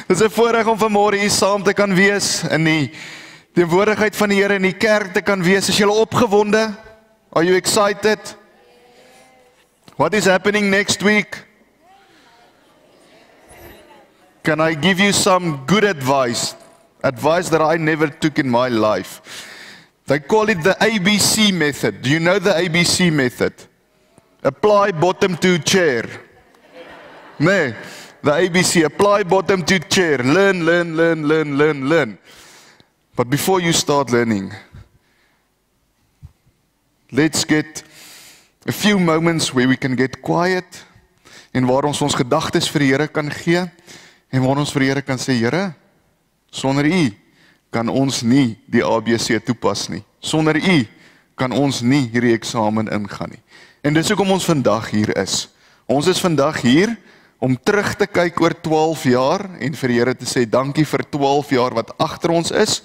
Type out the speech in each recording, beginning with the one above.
Dit is 'n voorreg om vanmôre hier saam te kan wees in die teenwoordigheid van die Here in die kerk te kan wees. Is julle opgewonde? Are you excited? What is happening next week? Can I give you some good advice? Advice that I never took in my life. They call it the ABC method. Do you know the ABC method? Apply bottom to chair. Nee, the ABC, apply bottom to chair. Learn. But before you start learning, let's get a few moments where we can get quiet en waar ons gedagtes vir die Here kan gee en waar ons vir die Here kan sê, Here, sonder U kan ons nie die ABC toepas nie. Sonder U kan ons nie hierdie eksamen ingaan nie. En dis hoekom ons vandag hier is. Ons is vandag hier om terug te kyk oor 12 jaar en vir die Here te sê dankie vir 12 jaar wat agter ons is,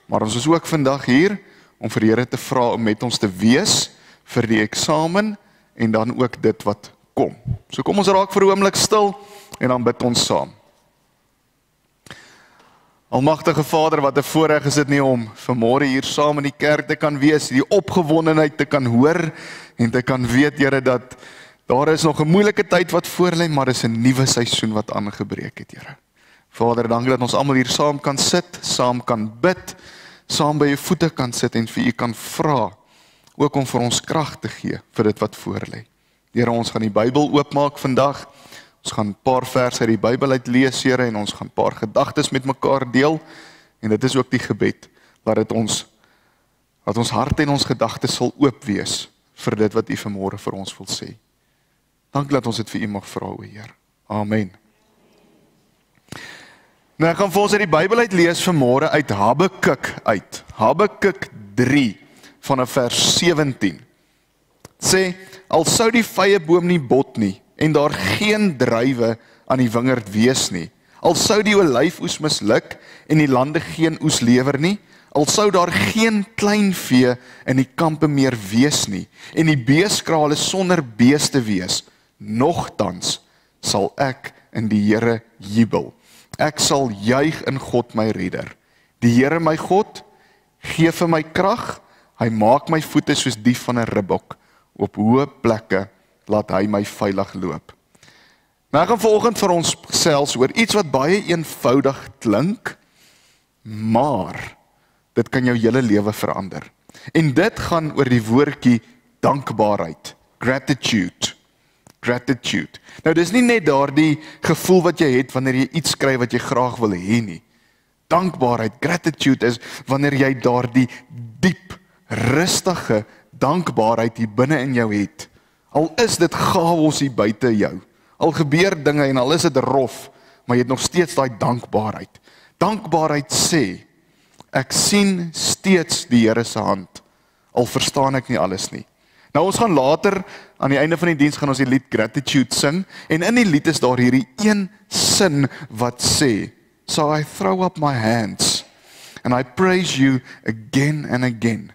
maar ons is ook vandag hier om vir die Here te vra om met ons te wees vir die eksamen en dan ook dit wat kom. So kom ons raak vir 'n oomblik stil en dan bid ons saam. Almagtige Vader, wat 'n voorreg is dit nie om vanmôre hier saam in die kerk te kan wees, die opgewondenheid te kan hoor en te kan weet, Here, dat daar is nog 'n moeilike tyd wat voor lê, maar is 'n nuwe seisoen wat aangebreek het, Here. Vader, dankie dat ons almal hier saam kan sit, saam kan bid, saam by U voete kan sit en vir U kan vra, ook om vir ons krag te gee vir dit wat voor lê. Here, ons gaan die Bybel oopmaak vandag. Ons gaan 'n paar verse uit die Bybel uit lees, Here, en ons gaan 'n paar gedagtes met mekaar deel. En dit is ook die gebed dat ons harte en ons gedagtes sal oop wees vir dit wat U vanmôre vir ons wil sê. Dankie dat ons dit vir U mag vra, o Heer. Amen. Nou ek gaan vir ons uit die Bybel uit lees vanmôre uit Habakuk uit. Habakuk 3 vanaf vers 17. Sê, al sou die vyeboom nie bot nie en daar geen druiwe aan die wingerd wees nie, al sou die olyfoes misluk en die lande geen oes lewer nie, al sou daar geen kleinvee in die kampe meer wees nie en die beeskrale sonder beeste wees, nogtans sal ek in die Here jubel. Ek sal juig in God my redder. Die Here my God gee vir my krag, hy maak my voete soos die van 'n ribbok. Op hoë plekke laat hy my veilig loop. Nou ek gaan vanoggend vir ons gesels oor iets wat baie eenvoudig klink, maar dit kan jou hele lewe verander. En dit gaan oor die woordjie dankbaarheid, gratitude. Gratitude. Nou dis nie net daardie gevoel wat jy het wanneer jy iets kry wat jy graag wil hê nie. Dankbaarheid, gratitude is wanneer jy daardie diep, rustige dankbaarheid hier binne in jou het. Al is dit chaos hier buite jou, al gebeur dinge en al is dit rof, maar jy het nog steeds daai dankbaarheid. Dankbaarheid sê, ek sien steeds die Here se hand, al verstaan ek nie alles nie. Nou ons gaan later, aan die einde van die diens gaan ons die lied Gratitude sing, en in die lied is daar hierdie een sin wat sê, so I throw up my hands, and I praise you again and again,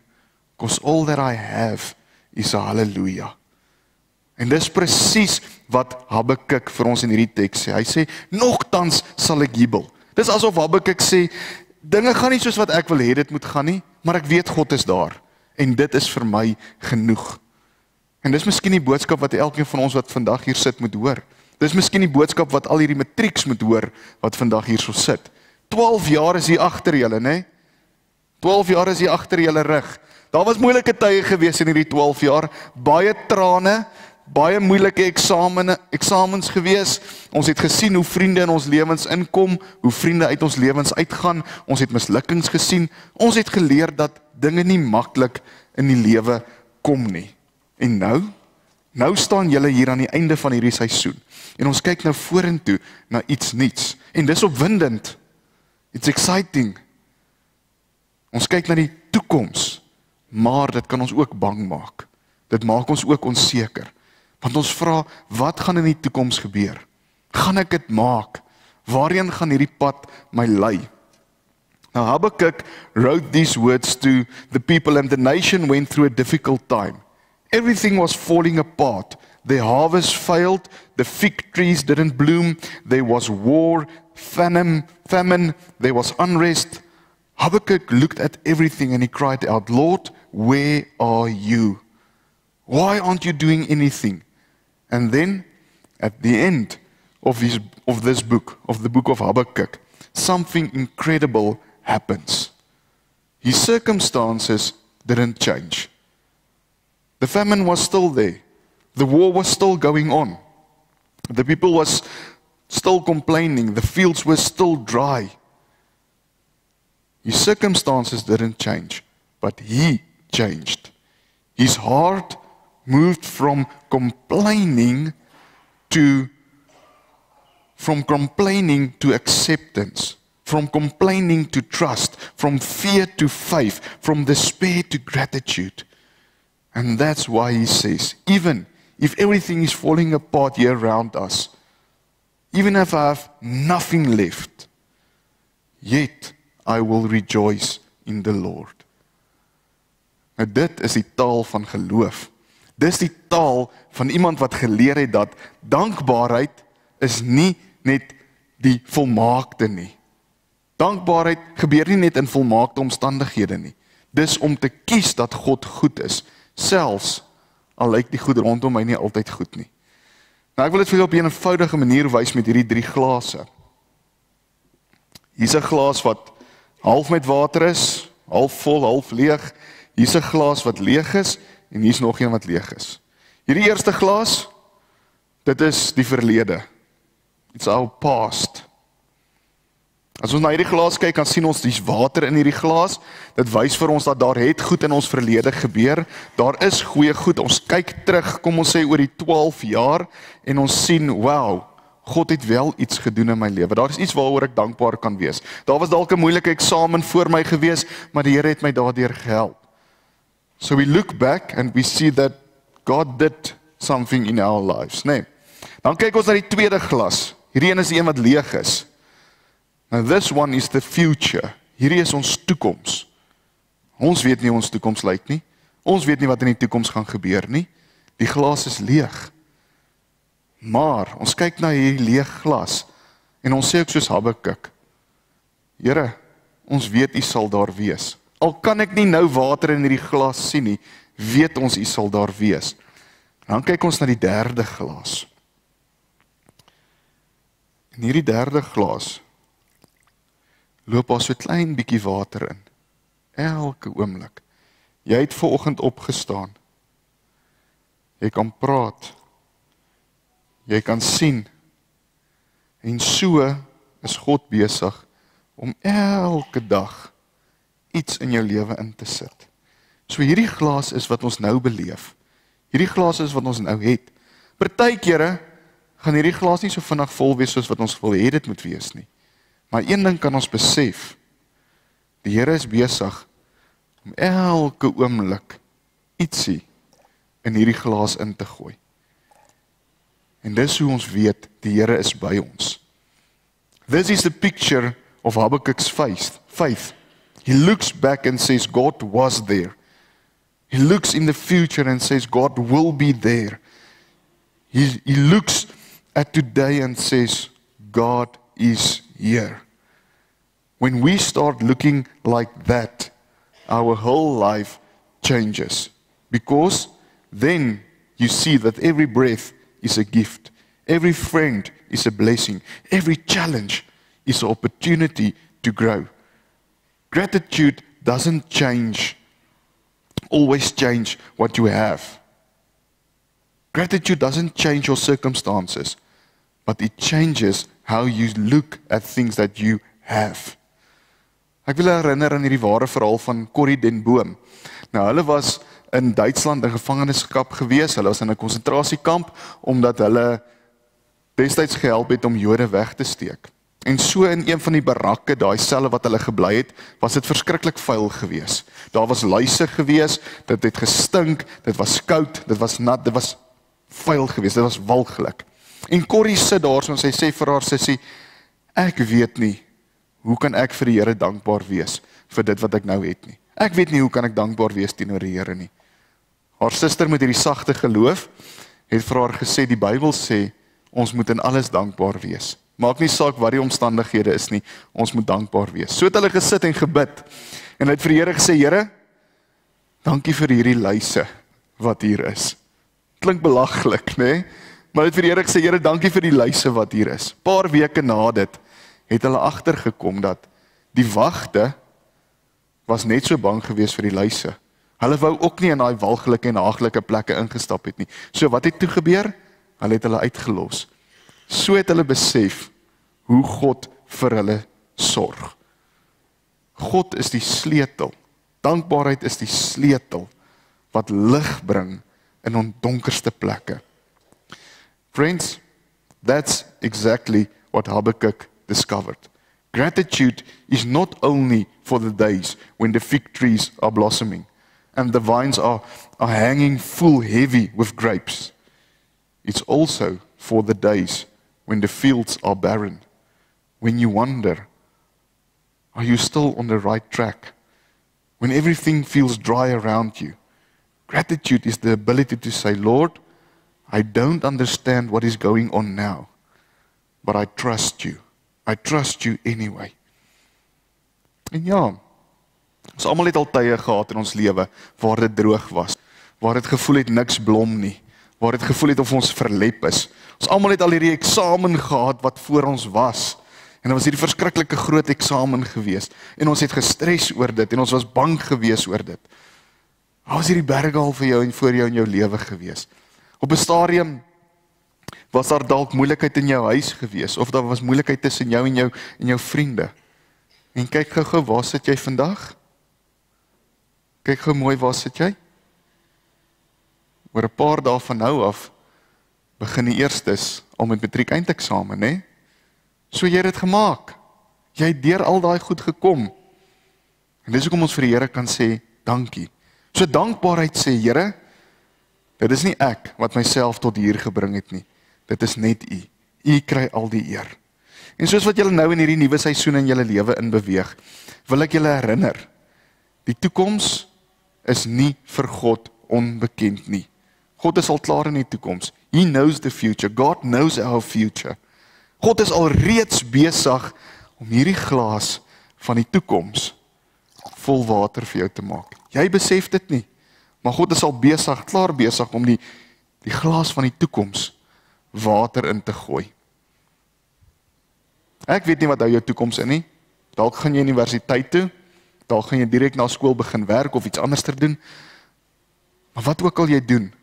because all that I have is a hallelujah. En dis presies wat Habakuk vir ons in hierdie teks sê. Hy sê, nogtans sal ek jubel. Dis asof Habakuk sê, dinge gaan nie soos wat ek wil hê dit moet gaan nie, maar ek weet God is daar. En dit is vir my genoeg. En dis miskien die boodskap wat elkeen van ons wat vandag hier sit moet hoor. Dis miskien die boodskap wat al hierdie matrieks moet hoor, wat vandag hier so sit. 12 jaar is hier agter julle, né? 12 jaar is hier agter julle rug. Daar was moeilike tye gewees in hierdie 12 jaar, baie trane, baie moeilike eksamens gewees. Ons het gesien hoe vriende in ons lewens inkom, hoe vriende uit ons lewens uitgaan. Ons het mislukkings gesien. Ons het geleer dat dinge nie maklik in die lewe kom nie. En nou staan julle hier aan die einde van hierdie seisoen. En ons kyk nou vorentoe na iets nuuts. En dis opwindend. It's exciting. Ons kyk na die toekoms, maar dit kan ons ook bang maak. Dit maak ons ook onseker. Want ons vra, wat gaan in die toekoms gebeur? Gaan ek dit maak? Waarheen gaan hierdie pad my lei? Now Habakuk wrote these words to the people and the nation went through a difficult time. Everything was falling apart Their harvest failed, the fig trees didn't bloom, there was war, famine, there was unrest. Habakkuk looked at everything and he cried out, Lord, where are you? Why aren't you doing anything? And then, at the end of this book, of the book of Habakkuk, something incredible happens. His circumstances didn't change. The famine was still there. The war was still going on. The people was still complaining. The fields were still dry. His circumstances didn't change, but he changed. His heart moved from complaining to acceptance, from complaining to trust, from fear to faith, from despair to gratitude. And that's why he says, even if everything is falling apart here around us, even if I have nothing left, yet I will rejoice in the Lord. Nou dit is die taal van geloof. Dis die taal van iemand wat geleer het dat dankbaarheid is nie net die volmaakte nie. Dankbaarheid gebeur nie net in volmaakte omstandighede nie. Dis om te kies dat God goed is, selfs al lyk die goed rondom my nie altyd goed nie. Nou ek wil dit vir julle op 'n eenvoudige manier wys met hierdie 3 glase. Hier's 'n glas wat half met water is, half vol, half leeg. Hier's 'n glas wat leeg is en hier's nog een wat leeg is. Hierdie eerste glas, dit is die verlede. It's our past. As ons na hierdie glas kyk, kan sien ons dis water in hierdie glas. Dit wys vir ons dat daar het goed in ons verlede gebeur. Daar is goeie goed. Ons kyk terug, kom ons sê oor die 12 jaar en ons sien, wow, God het wel iets gedoen in my lewe. Daar is iets waaroor ek dankbaar kan wees. Daar was dalk 'n moeilike eksamen voor my gewees, maar die Here het my daardeur gehelp. So we look back and we see that God did something in our lives, nee. Dan kyk ons na die tweede glas. Hierdie een is die een wat leeg is. Now this one is the future. Hierdie is ons toekoms. Ons weet nie hoe ons toekoms lyk nie. Ons weet nie wat in die toekoms gaan gebeur nie. Die glas is leeg. Maar ons kyk na hierdie leeg glas en ons sê ook soos Habakkuk, Here, ons weet U sal daar wees. Al kan ek nie nou water in hierdie glas sien nie, weet ons U sal daar wees. Dan kyk ons na die derde glas. In hierdie derde glas loop daar so 'n klein bietjie water in. Elke oomblik. Jy het vanoggend opgestaan. Jy kan praat. Jy kan sien. En so is God besig om elke dag iets in jou lewe in te sit. So hierdie glas is wat ons nou beleef. Hierdie glas is wat ons nou het. Partykeere gaan hierdie glas nie so vinnig vol wees soos wat ons wil hê dit moet wees nie. Maar een ding kan ons besef. Die Here is besig om elke oomblik ietsie in hierdie glas in te gooi. En dis hoe ons weet die Here is by ons. This is the picture of Habakkuk's faith. He looks back and says God was there. He looks in the future and says God will be there. He looks at today and says God is here. When we start looking like that, our whole life changes. Because then you see that every breath is a gift. Every friend is a blessing. Every challenge is an opportunity to grow. Gratitude doesn't always change what you have. Gratitude doesn't change your circumstances, but it changes how you look at things that you have. Ek wil herinner aan hierdie ware verhaal van Corrie den Boom. Nou, hulle was in Duitsland in gevangenskap gewees. Hulle was in 'n konsentrasiekamp omdat hulle destyds gehelp het om Jode weg te steek. En so in een van die barakke, daai selle wat hulle gebly het, was dit verskriklik vuil gewees. Daar was luise gewees, dit het gestink, dit was koud, dit was nat, dit was vuil gewees, dit was walglik. En Corrie sit daar so en sy sê vir haar sussie, ek weet nie, hoe kan ek vir die Here dankbaar wees vir dit wat ek nou het nie. Ek weet nie hoe kan ek dankbaar wees teenoor die Here nie. Haar suster met hierdie sagte geloof het vir haar gesê, die Bybel sê, ons moet in alles dankbaar wees. Maak nie saak wat die omstandighede is nie, ons moet dankbaar wees. So het hulle gesit en gebid, en hy het vir die Here gesê, Here, dankie vir hierdie luise wat hier is. Klink belaglik, né? Maar hy het vir die Here gesê, Here, dankie vir die luise wat hier is. Paar weke na dit, het hulle agtergekom dat die wagte was net so bang gewees vir die luise. Hulle wou ook nie in daai walglike en haaglike plekke ingestap het nie. So wat het toe gebeur? Hulle het hulle uitgelos. So het hulle besef hoe God vir hulle sorg. God is die sleutel. Dankbaarheid is die sleutel wat lig bring in ons donkerste plekke. Friends, that's exactly what Habakkuk discovered. Gratitude is not only for the days when the fig trees are blossoming and the vines are hanging full heavy with grapes. It's also for the days when the fields are barren, when you wonder, are you still on the right track? When everything feels dry around you. Gratitude is the ability to say, Lord, I don't understand what is going on now, but I trust you. I trust you anyway. En ja, ons almal het al tye gehad in ons lewe waar dit droog was, waar dit gevoel het niks blom nie, waar dit gevoel het of ons verlep is. Ons almal het al hierdie eksamen gehad wat voor ons was. En dit was hierdie verskriklike groot eksamen gewees. En ons het gestres oor dit en ons was bang gewees oor dit. Waar was hierdie berge al vir jou en voor jou in jou lewe gewees? Op 'n stadium was daar dalk moeilikheid in jou huis gewees of daar was moeilikheid tussen jou en jou vriende. En kyk gou, waar sit jy vandag? Kyk gou mooi, waar sit jy? Oor 'n paar dae van nou af begin die eerstes al met matriek eindeksamen, né? So jy het dit gemaak. Jy het deur al daai goed gekom. En dis hoekom ons vir die Here kan sê, dankie. So dankbaarheid sê, Here, dit is nie ek wat myself tot hier gebring het nie. Dit is net U. U kry al die eer. En soos wat julle nou in hierdie nuwe seisoen in julle lewe in beweeg, wil ek julle herinner, die toekoms is nie vir God onbekend nie. God is al klaar in die toekoms. He knows the future. God knows our future. God is al reeds besig om hierdie glas van die toekoms vol water vir jou te maak. Jy besef dit nie, maar God is al besig, klaar besig om die glas van die toekoms water in te gooi. Ek weet nie wat hou jou toekoms in nie. Dalk gaan jy universiteit toe, dalk gaan jy direk na skool begin werk of iets anders te doen. Maar wat ook al jy doen,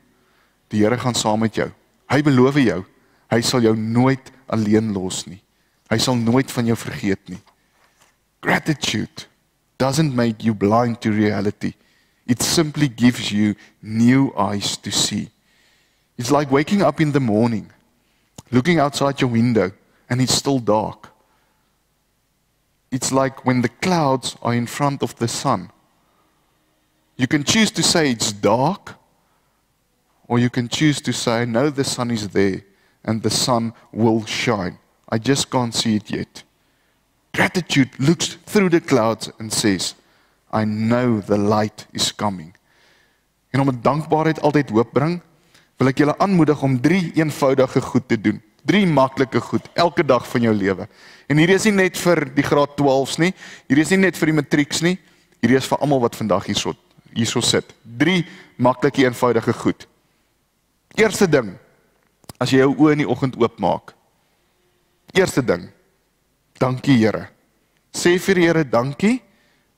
die Here gaan saam met jou. Hy beloof jou, hy sal jou nooit alleen los nie. Hy sal nooit van jou vergeet nie. Gratitude doesn't make you blind to reality. It simply gives you new eyes to see. It's like waking up in the morning, looking outside your window, and it's still dark. It's like when the clouds are in front of the sun. You can choose to say it's dark, or you can choose to say, no, the sun is there, and the sun will shine. I just can't see it yet. Gratitude looks through the clouds and says, I know the light is coming. En om 'n dankbaarheid altyd hoop bring, wil ek julle aanmoedig om 3 eenvoudige goed te doen. 3 maklike goed, elke dag van jou lewe. En hierdie is nie net vir die graad 12s nie, hierdie is nie net vir die matrieks nie, hierdie is vir almal wat vandag hierso sit. 3 maklike eenvoudige goed. Eerste ding, as jy jou oë in die oggend oopmaak. Eerste ding, dankie Here. Sê vir die Here dankie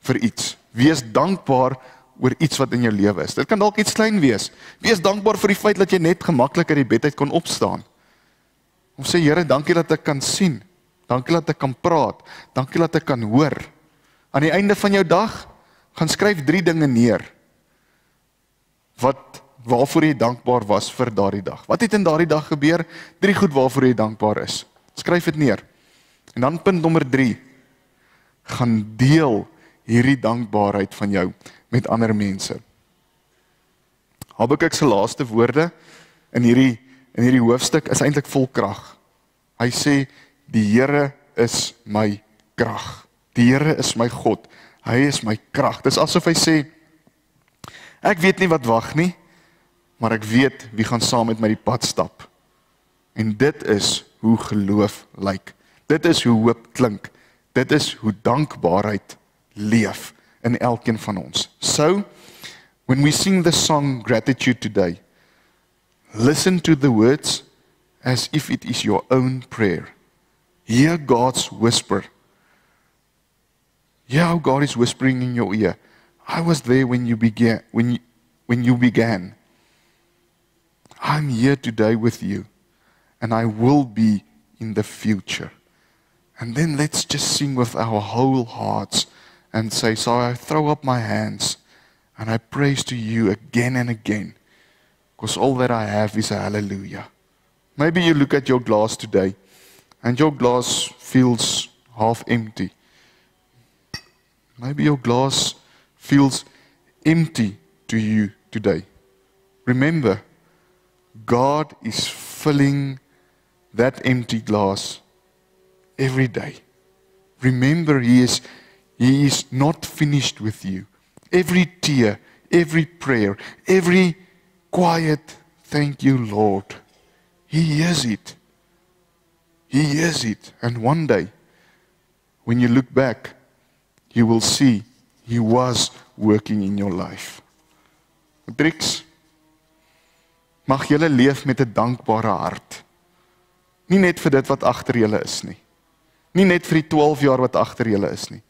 vir iets. Wees dankbaar oor iets wat in jou lewe is. Dit kan dalk iets klein wees. Wees dankbaar vir die feit dat jy net gemaklik uit die bed uit kon opstaan. Om sê Here, dankie dat ek kan sien. Dankie dat ek kan praat. Dankie dat ek kan hoor. Aan die einde van jou dag, gaan skryf 3 dinge neer. Waarvoor jy dankbaar was vir daardie dag. Wat het in daardie dag gebeur? 3 goed waarvoor jy dankbaar is. Skryf dit neer. En dan punt nommer 3. Gaan deel hierdie dankbaarheid van jou met ander mense. Habakuk se laaste woorde in hierdie hoofstuk is eintlik vol krag. Hy sê, die Here is my krag. Die Here is my God. Hy is my krag. Dis asof hy sê, ek weet nie wat wag nie, maar ek weet wie gaan saam met my die pad stap. En dit is hoe geloof lyk. Dit is hoe hoop klink. Dit is hoe dankbaarheid leef in elkeen van ons. So, when we sing the song Gratitude today, listen to the words as if it is your own prayer. Hear God's whisper. Hear how God is whispering in your ear. I was there when you began. I'm here today with you, and I will be in the future. And then let's just sing with our whole hearts and say, so I throw up my hands and I praise to you again and again, because all that I have is a hallelujah. Maybe you look at your glass today and your glass feels half empty. Maybe your glass feels empty to you today. Remember, God is filling that empty glass every day. Remember, He is not finished with you. Every tear, every prayer, every quiet, thank you, Lord. He hears it. He hears it. And one day, when you look back, you will see He was working in your life. Matrix, mag julle leef met 'n dankbare hart. Nie net vir dit wat agter julle is nie. Nie net vir die 12 jaar wat agter julle is nie.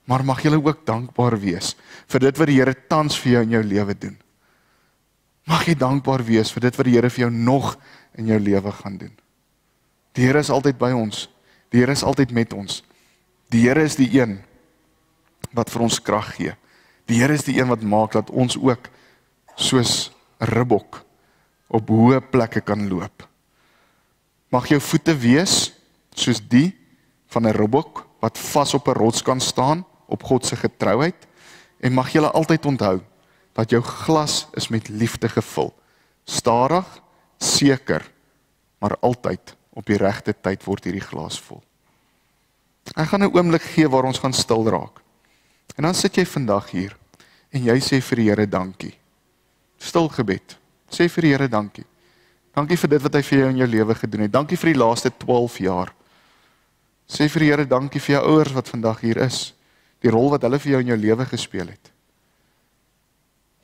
Maar mag julle ook dankbaar wees vir dit wat die Here tans vir jou in jou lewe doen. Mag jy dankbaar wees vir dit wat die Here vir jou nog in jou lewe gaan doen. Die Here is altyd by ons. Die Here is altyd met ons. Die Here is die een wat vir ons krag gee. Die Here is die een wat maak dat ons ook soos 'n ribbok op hoë plekke kan loop. Mag jou voete wees soos die van 'n ribbok wat vas op 'n rots kan staan op God se getrouheid, en mag jy altyd onthou dat jou glas is met liefde gevul. Stadig, seker, maar altyd op die regte tyd word hierdie glas vol. Ek gaan 'n oomblik gee waar ons gaan stil raak. En dan sit jy vandag hier en jy sê vir die Here dankie. Stil gebed. Sê vir die Here dankie. Dankie vir dit wat hy vir jou in jou lewe gedoen het. Dankie vir die laaste 12 jaar. Sê vir die Here dankie vir jou ouers wat vandag hier is. Die rol wat hulle vir jou in jou lewe gespeel het.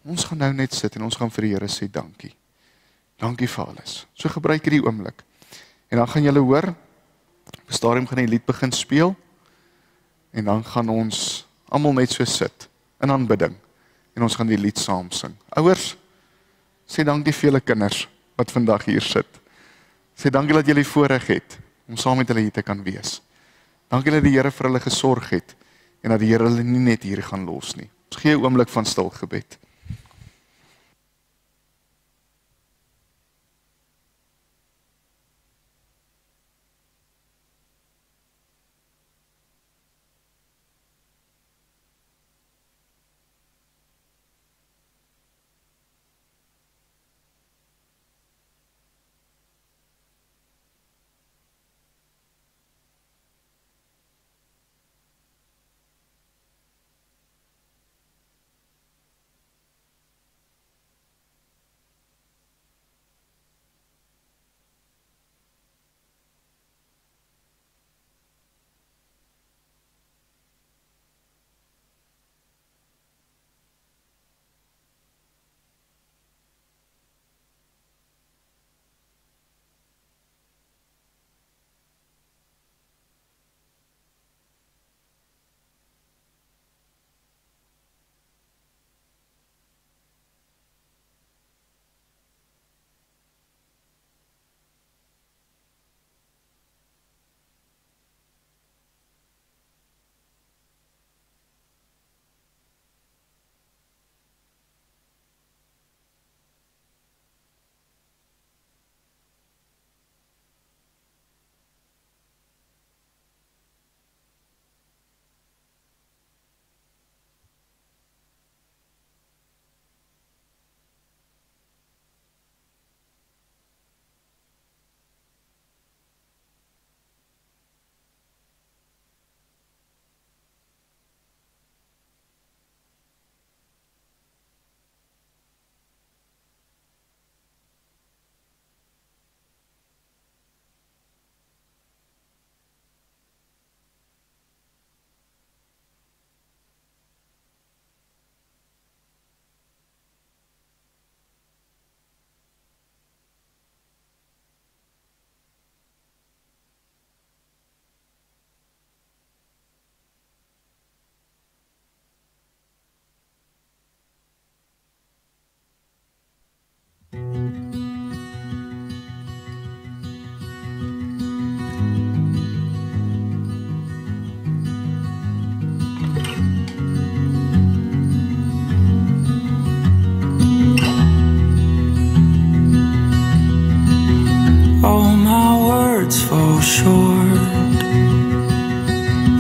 Ons gaan nou net sit en ons gaan vir die Here sê dankie. Dankie vir alles. So gebruik hierdie oomblik. En dan gaan julle hoor, op 'n stadium gaan die lied begin speel, en dan gaan ons almal net so sit in aanbidding, en ons gaan die lied saam sing. Ouers, sê dankie vir julle kinders wat vandag hier sit. Sê dankie dat julle voorreg het om saam met hulle hier te kan wees. Dankie dat die Here vir hulle gesorg het, en dat die Here hulle nie net hier gaan los nie. Ons gee 'n oomblik van stil gebed.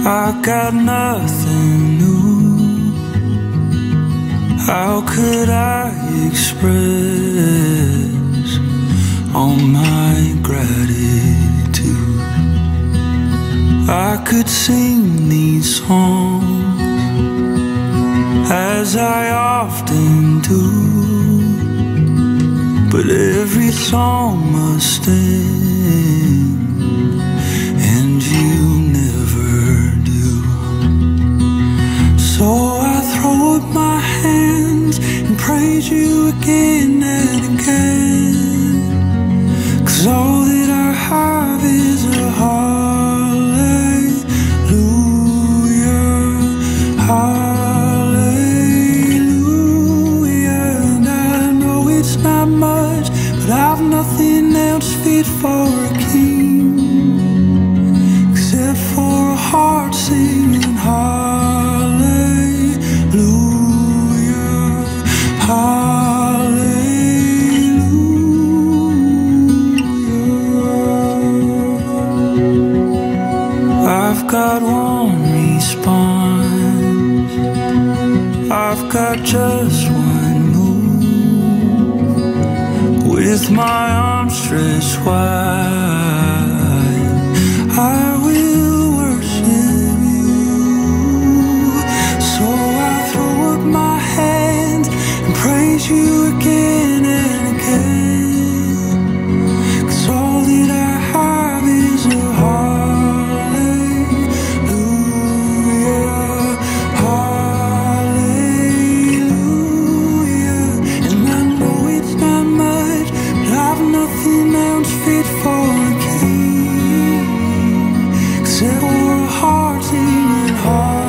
I got nothing new. How could I express all my gratitude? I could sing these songs as I often do, but every song must end, and you never do. So I throw up my hands and praise you again and again, 'cause all that I have is a hallelujah, hallelujah. And I know it's not much, but I've nothing else fit for a king except for a heart singing hallelujah, hallelujah. I've got one response, I've got just one move, with my arms stretched wide, I will worship you. So I throw up my hands and praise you again and again, 'cause all that I have is a hallelujah, hallelujah. And I know it's not much, but I've nothing else fit for a king except for a heart singing hallelujah,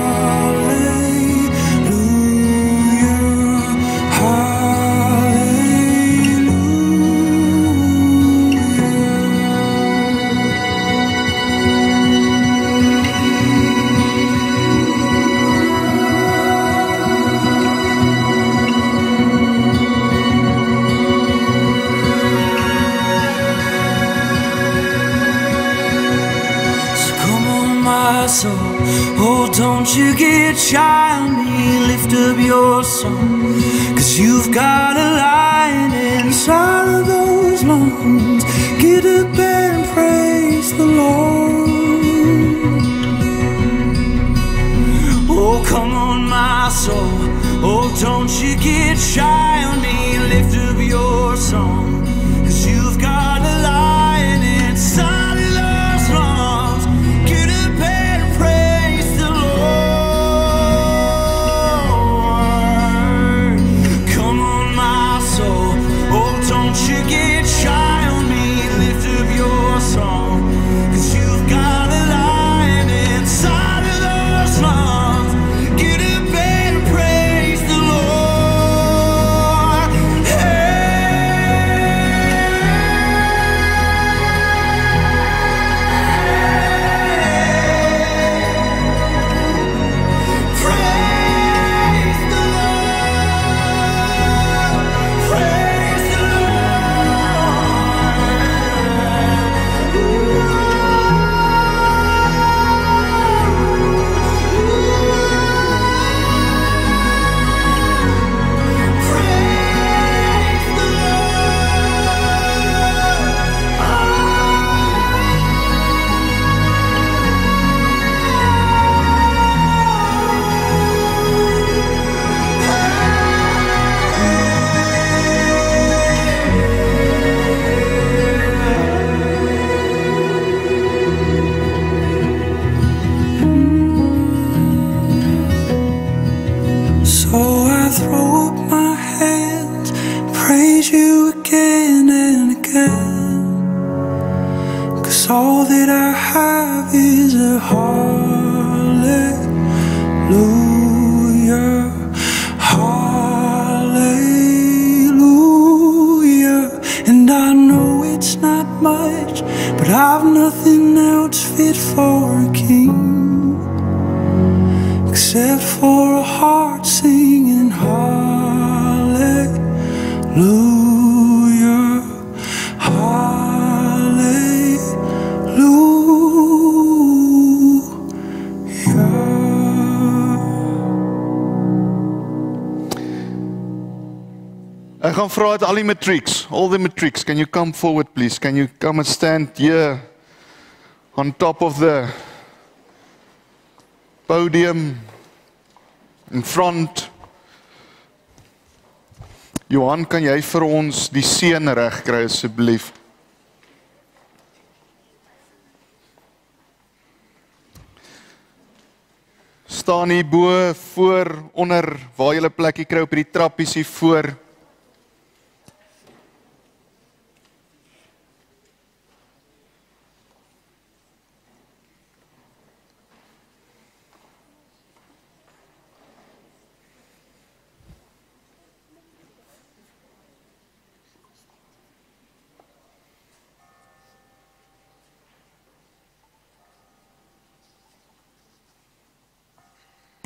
soul. Oh, don't you get shy on me, lift up your song, 'cause you've got a lion inside of those lungs. Get up and praise the Lord. Oh, come on, my soul. Oh, don't you get shy on me, lift up your song, 'cause you've got a lion inside of those lungs. Get up and praise the Lord. Come on, my soul. Oh, don't you get shy on me, lift up your song, 'cause you've got a lion inside of those lungs. Get up and praise the Lord. Praise the Lord. Praise the So I throw up my hands, praise you again and again, 'cause all that I have is a hallelujah, hallelujah. And I know it's not much, but I've nothing else fit for a king except for a heart singing hallelujah, hallelujah. Ek gaan vra uit al die matrieks, all the matrieks, can you come forward please? Can you come and stand here on top of the podium in front? Johan, kan jy vir ons die seën reg kry asseblief? Staan hier bo, voor, onder, waar jy 'n plekkie kry op die trappies hier voor.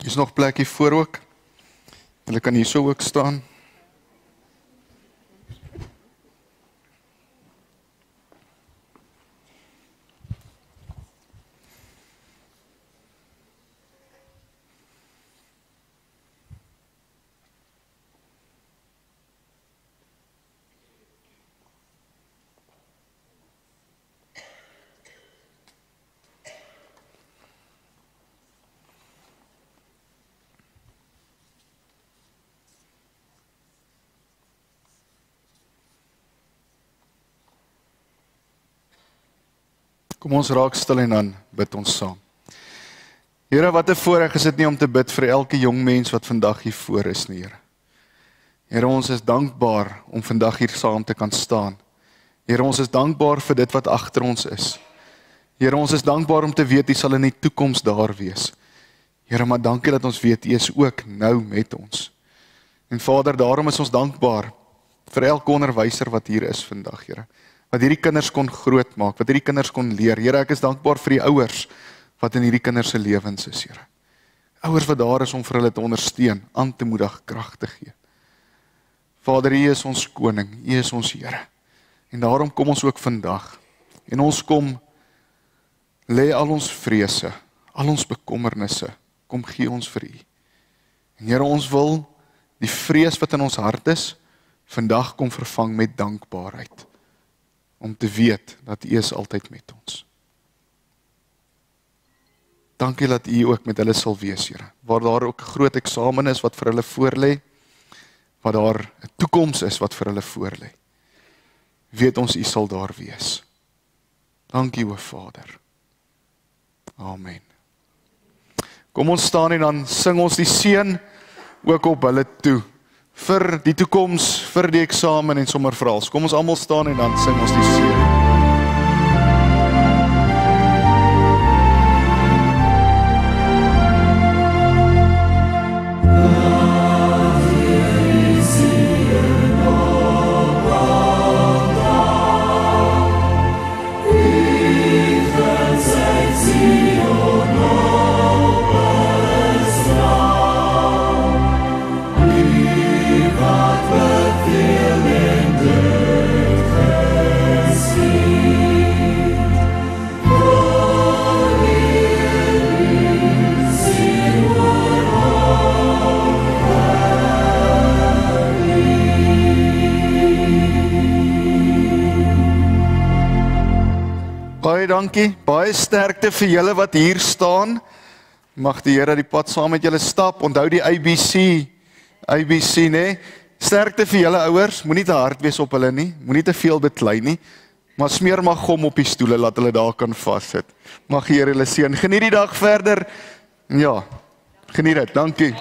Is nog plek hier voor ook. Hulle kan hier so ook staan. Kom ons raak stil en dan bid ons saam. Here, wat 'n voorreg is dit nie om te bid vir elke jong mens wat vandag hier voor is nie, Here. Here, ons is dankbaar om vandag hier saam te kan staan. Here, ons is dankbaar vir dit wat agter ons is. Here, ons is dankbaar om te weet U sal in die toekoms daar wees. Here, maar dankie dat ons weet U is ook nou met ons. En Vader, daarom is ons dankbaar vir elke onderwyser wat hier is vandag, Here. Wat hierdie kinders kon grootmaak, wat hierdie kinders kon leer. Here, ek is dankbaar vir die ouers wat in hierdie kinders se lewens is, Here. Ouers wat daar is om vir hulle te ondersteun, aan te moedig, krag te gee. Vader, U is ons koning, U is ons Here. En daarom kom ons ook vandag. En ons kom, lê al ons vrese, al ons bekommernisse, kom gee ons vir U. En Here, ons wil die vrees wat in ons hart is, vandag kom vervang met dankbaarheid. Om te weet dat U is altyd met ons. Dankie dat U ook met hulle sal wees, Here. Waar daar ook 'n groot eksamen is wat vir hulle voorlê, waar daar 'n toekoms is wat vir hulle voorlê. Weet ons U sal daar wees. Dankie, o Vader. Amen. Kom ons staan en dan sing ons die seën ook op hulle toe. Vir die toekoms, vir die eksamen en sommer vir alles. Kom ons almal staan en dan sing ons die seën. Baie dankie, baie sterkte vir julle wat hier staan. Mag die Here die pad saam met julle stap. Onthou die ABC, né? Sterkte vir julle ouers, moenie te hard wees op hulle nie, moenie te veel beklei nie, maar smeer maar gom op die stoele, laat hulle daar kan vassit. Mag die Here hulle seën. Geniet die dag verder. Ja, geniet dit, dankie.